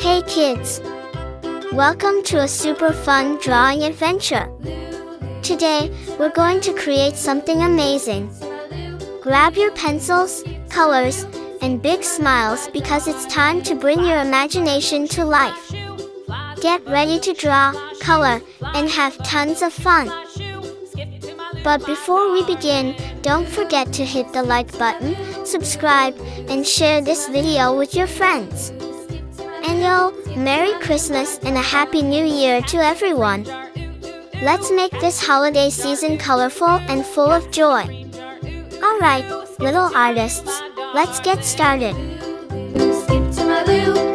Hey kids! Welcome to a super fun drawing adventure. Today, we're going to create something amazing. Grab your pencils, colors, and big smiles because it's time to bring your imagination to life. Get ready to draw, color, and have tons of fun. But before we begin, don't forget to hit the like button, subscribe, and share this video with your friends. And Merry Christmas and a Happy New Year to everyone! Let's make this holiday season colorful and full of joy. Alright, little artists, let's get started. Skip to my loo.